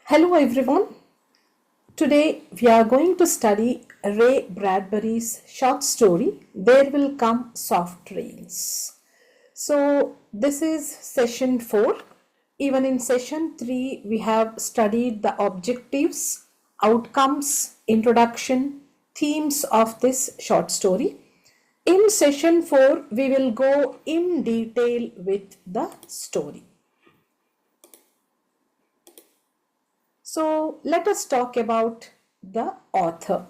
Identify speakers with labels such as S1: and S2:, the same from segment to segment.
S1: Hello everyone. Today we are going to study Ray Bradbury's short story There Will Come Soft Rains. So this is session 4. Even in session 3 we have studied the objectives, outcomes, introduction, themes of this short story. In session 4 we will go in detail with the story. So let us talk about the author.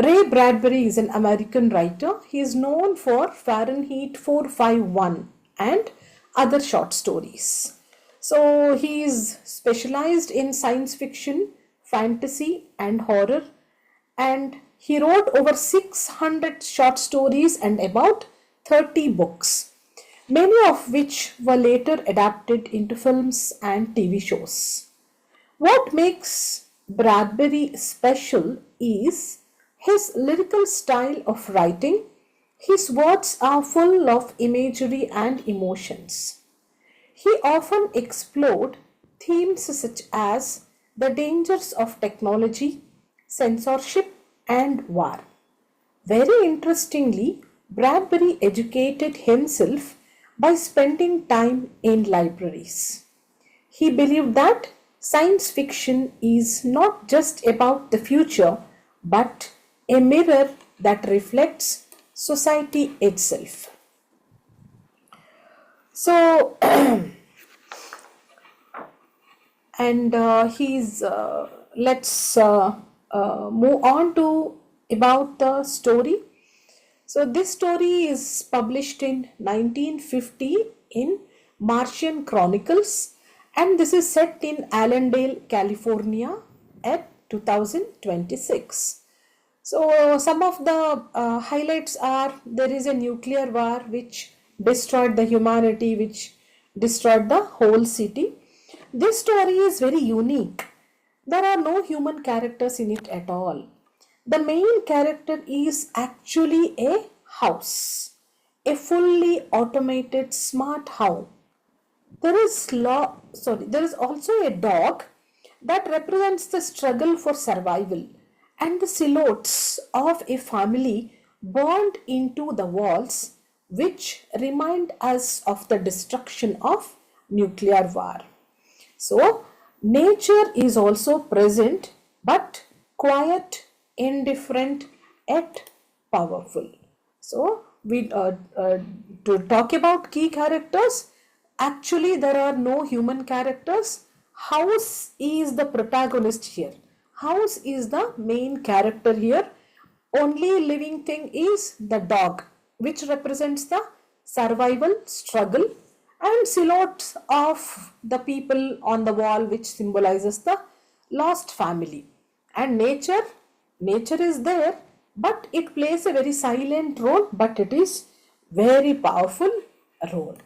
S1: Ray Bradbury is an American writer. He is known for Fahrenheit 451 and other short stories. So he is specialized in science fiction, fantasy and horror, and he wrote over 600 short stories and about 30 books, many of which were later adapted into films and TV shows. What makes Bradbury special is his lyrical style of writing. His words are full of imagery and emotions. He often explored themes such as the dangers of technology, censorship, and war. Very interestingly, Bradbury educated himself by spending time in libraries. He believed that science fiction is not just about the future but a mirror that reflects society itself. So, and he's let's move on to about the story. So this story is published in 1950 in Martian Chronicles, and this is set in Allendale, California at 2026. So some of the highlights are there is a nuclear war which destroyed the humanity, which destroyed the whole city. This story is very unique. There are no human characters in it at all. The main character is actually a house, a fully automated smart house. There is also a dog that represents the struggle for survival and the silhouettes of a family burned into the walls, which remind us of the destruction of nuclear war. So, nature is also present but quiet, indifferent, yet powerful. So, to talk about key characters, actually there are no human characters. House is the protagonist here. House is the main character here. Only living thing is the dog, which represents the survival struggle, and silhouettes of the people on the wall, which symbolizes the lost family. And nature is there, but it plays a very silent role, but it is very powerful role.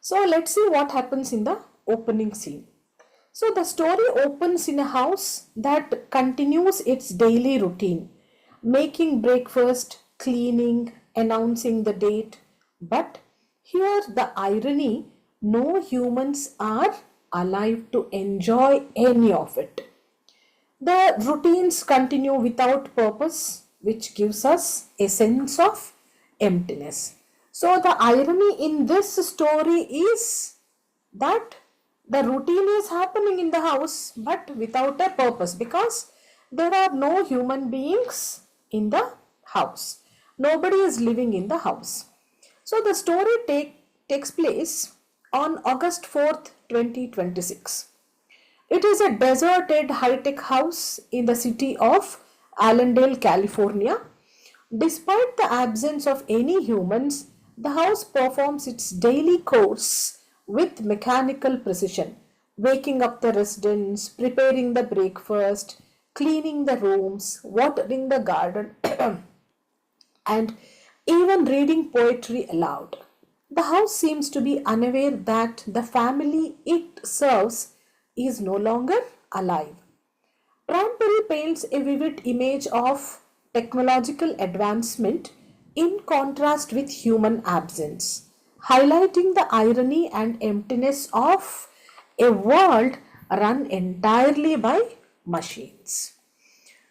S1: So let's see what happens in the opening scene. So the story opens in a house that continues its daily routine, making breakfast, cleaning, announcing the date. But here the irony, no humans are alive to enjoy any of it. The routines continue without purpose, which gives us a sense of emptiness. So the irony in this story is that the routine is happening in the house but without a purpose, because there are no human beings in the house. Nobody is living in the house. So the story takes place on August 4th, 2026. It is a deserted high-tech house in the city of Allendale, California. Despite the absence of any humans, the house performs its daily chores with mechanical precision, waking up the residents, preparing the breakfast, cleaning the rooms, watering the garden, and even reading poetry aloud. The house seems to be unaware that the family it serves is no longer alive. Bradbury paints a vivid image of technological advancement in contrast with human absence. highlighting the irony and emptiness of a world run entirely by machines.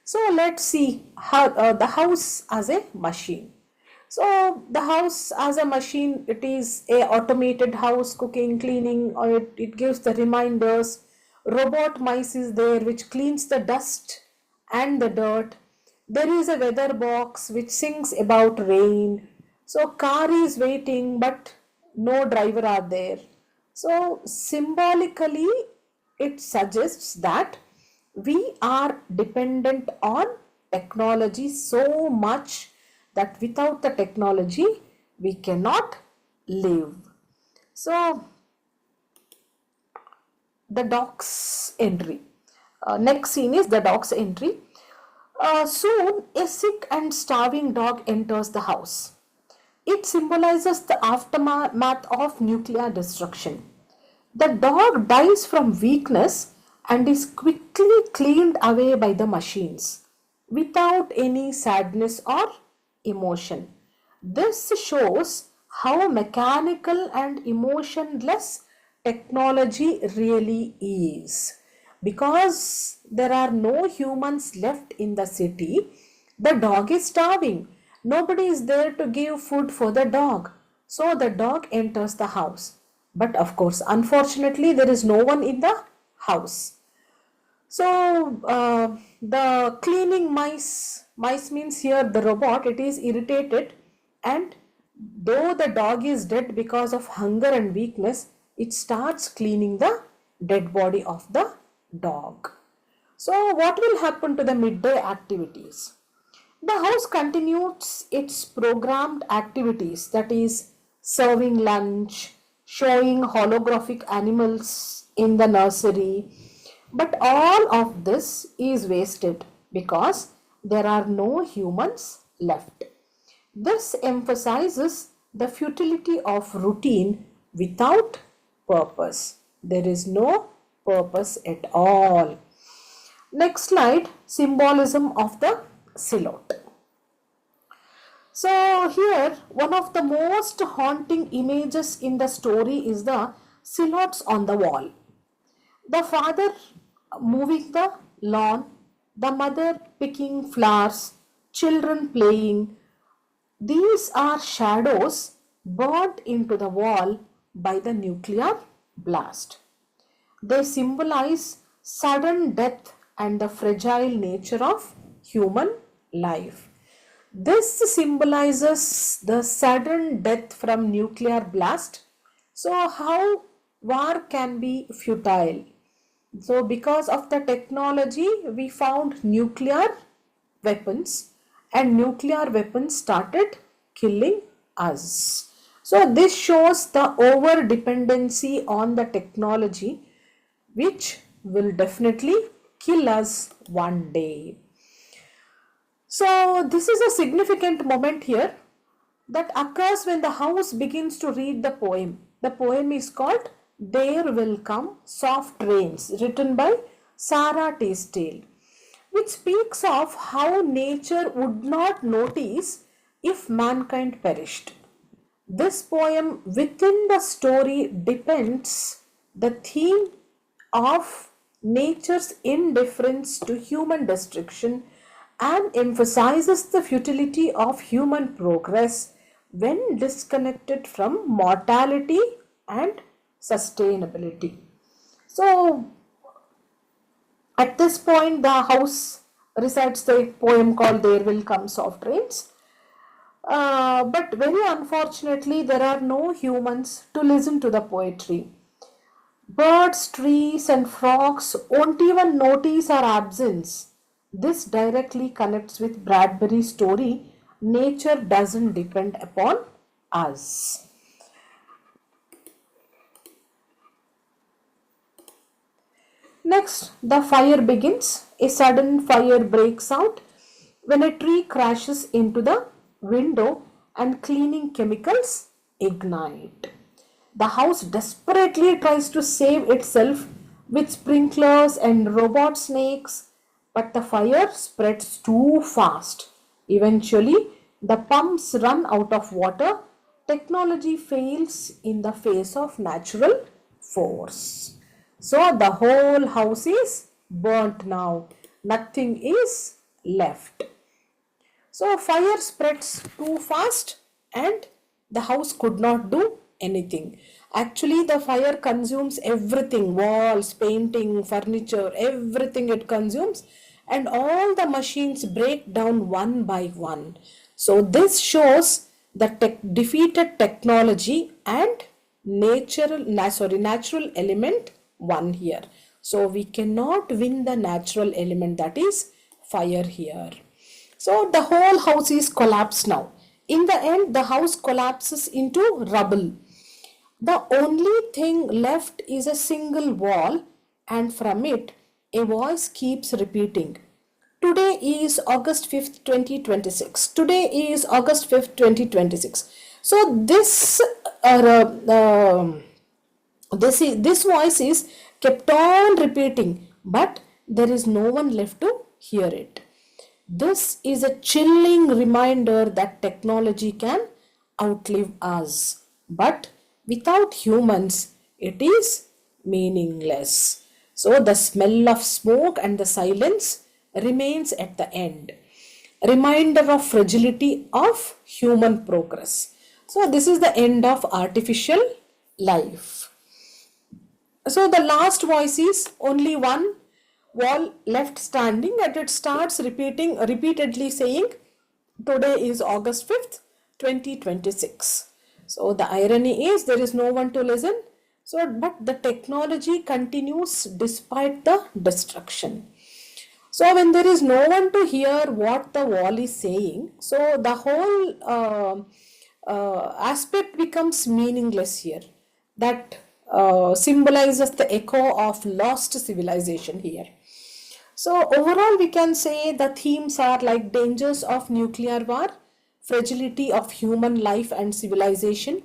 S1: So let's see how the house as a machine. So the house as a machine, it is a automated house, cooking, cleaning, or it gives the reminders. Robot mice is there which cleans the dust and the dirt. There is a weather box which sings about rain. So car is waiting but no driver are there. So symbolically it suggests that we are dependent on technology so much that without the technology we cannot live. So the dog's entry. Next scene is the dog's entry. Soon a sick and starving dog enters the house. It symbolizes the aftermath of nuclear destruction. The dog dies from weakness and is quickly cleaned away by the machines without any sadness or emotion. This shows how mechanical and emotionless technology really is. Because there are no humans left in the city, the dog is starving. Nobody is there to give food for the dog. So the dog enters the house. But of course, unfortunately, there is no one in the house. So the cleaning mice means here the robot, it is irritated, and though the dog is dead because of hunger and weakness, it starts cleaning the dead body of the dog. So what will happen to the midday activities? The house continues its programmed activities, that is serving lunch, showing holographic animals in the nursery. But all of this is wasted because there are no humans left. This emphasizes the futility of routine without purpose. There is no purpose at all. Next slide, symbolism of the silhouette. So here, one of the most haunting images in the story is the silhouettes on the wall. The father moving the lawn, the mother picking flowers, children playing. These are shadows burnt into the wall by the nuclear blast. They symbolize sudden death and the fragile nature of human life. This symbolizes the sudden death from nuclear blast. So how war can be futile? So because of the technology, we found nuclear weapons, and nuclear weapons started killing us. So this shows the over dependency on the technology, which will definitely kill us one day. So this is a significant moment here that occurs when the house begins to read the poem. The poem is called There Will Come Soft Rains, written by Sarah Teasdale, which speaks of how nature would not notice if mankind perished. This poem within the story depends the theme of nature's indifference to human destruction and emphasizes the futility of human progress when disconnected from mortality and sustainability. So at this point, the house recites the poem called There Will Come Soft Rains. But very unfortunately, there are no humans to listen to the poetry. Birds, trees, and frogs won't even notice our absence. This directly connects with Bradbury's story, Nature Doesn't Depend Upon Us. Next, the fire begins. A sudden fire breaks out when a tree crashes into the window and cleaning chemicals ignite. The house desperately tries to save itself with sprinklers and robot snakes, but the fire spreads too fast. Eventually, the pumps run out of water Technology fails in the face of natural force. So the whole house is burnt now. Nothing is left. So fire spreads too fast and the house could not do anything. Actually, the fire consumes everything, walls, painting, furniture, everything it consumes, and all the machines break down one by one. So this shows the defeated technology and natural element one here. So we cannot win the natural element, that is fire here. So the whole house is collapsed now. In the end, the house collapses into rubble. The only thing left is a single wall, and from it, a voice keeps repeating. Today is August 5th, 2026. Today is August 5th, 2026. So this voice is kept on repeating, but there is no one left to hear it. This is a chilling reminder that technology can outlive us, but without humans, it is meaningless. So the smell of smoke and the silence remains at the end. Reminder of fragility of human progress. So this is the end of artificial life. So the last voice is only one wall left standing, and it starts repeatedly saying, today is August 5th, 2026. So the irony is there is no one to listen. So but the technology continues despite the destruction. So when there is no one to hear what the wall is saying, so the whole aspect becomes meaningless here. That symbolizes the echo of lost civilization here. So overall we can say the themes are like dangers of nuclear war, fragility of human life and civilization,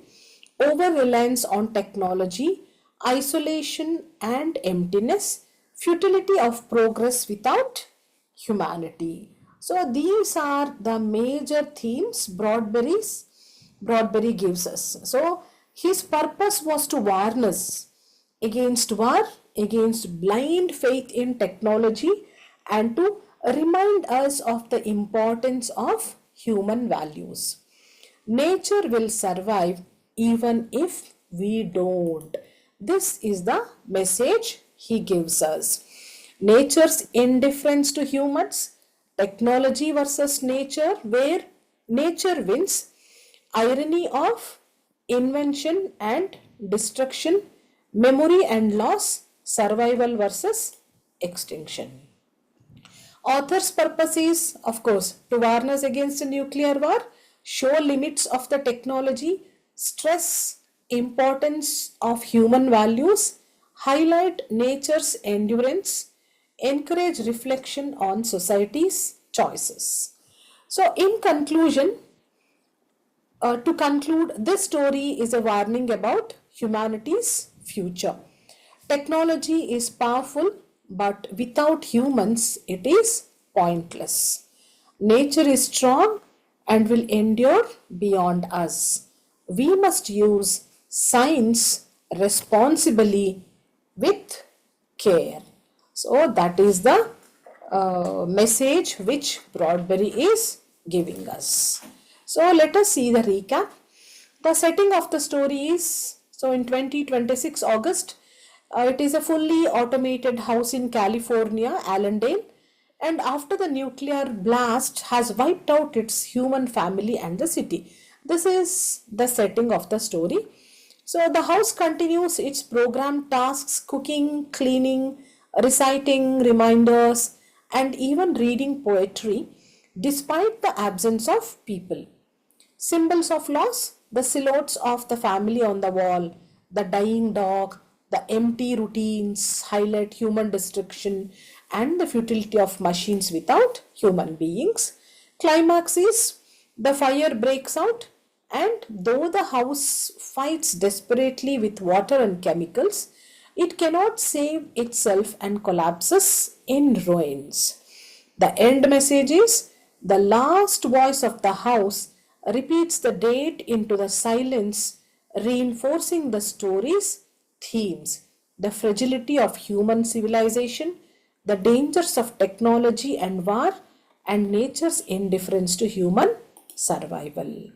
S1: over-reliance on technology, isolation and emptiness, futility of progress without humanity. So these are the major themes Bradbury gives us. So his purpose was to warn us against war, against blind faith in technology, and to remind us of the importance of human values. Nature will survive even if we don't. This is the message he gives us. Nature's indifference to humans, technology versus nature, where nature wins, irony of invention and destruction, memory and loss, survival versus extinction. Author's purpose is, of course, to warn us against a nuclear war, show limits of the technology, stress importance of human values, highlight nature's endurance, encourage reflection on society's choices. So, in conclusion, to conclude, this story is a warning about humanity's future. Technology is powerful, but without humans, it is pointless. Nature is strong and will endure beyond us. We must use science responsibly with care. So, that is the message which Bradbury is giving us. So let us see the recap. The setting of the story is, so in 2026 August, it is a fully automated house in California, Allendale, and after the nuclear blast has wiped out its human family and the city. This is the setting of the story. So the house continues its program tasks, cooking, cleaning, reciting reminders, and even reading poetry despite the absence of people. Symbols of loss, the silhouettes of the family on the wall, the dying dog, the empty routines highlight human destruction and the futility of machines without human beings. Climax is the fire breaks out, and though the house fights desperately with water and chemicals, it cannot save itself and collapses in ruins. The end message is the last voice of the house repeats the date into the silence, reinforcing the story's themes, the fragility of human civilization, the dangers of technology and war, and nature's indifference to human survival.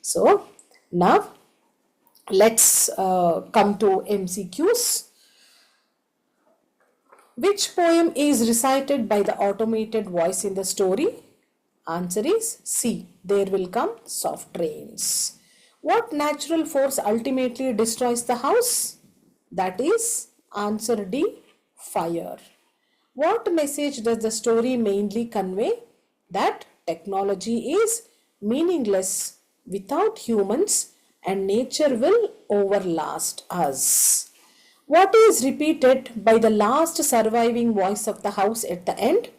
S1: So, now let's come to MCQs. Which poem is recited by the automated voice in the story? Answer is C. There will come soft rains. What natural force ultimately destroys the house? That is answer D. Fire. What message does the story mainly convey? That technology is meaningless without humans and nature will overlast us. What is repeated by the last surviving voice of the house at the end?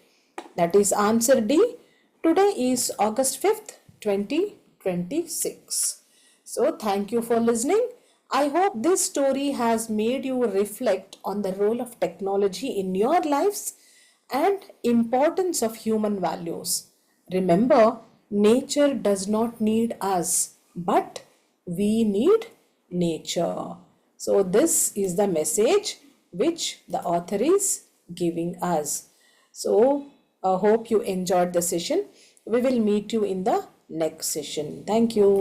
S1: That is answer D. Today is August 5th, 2026. So thank you for listening. I hope this story has made you reflect on the role of technology in your lives and importance of human values. Remember, nature does not need us, but we need nature. So this is the message which the author is giving us. So I hope you enjoyed the session. We will meet you in the next session. Thank you.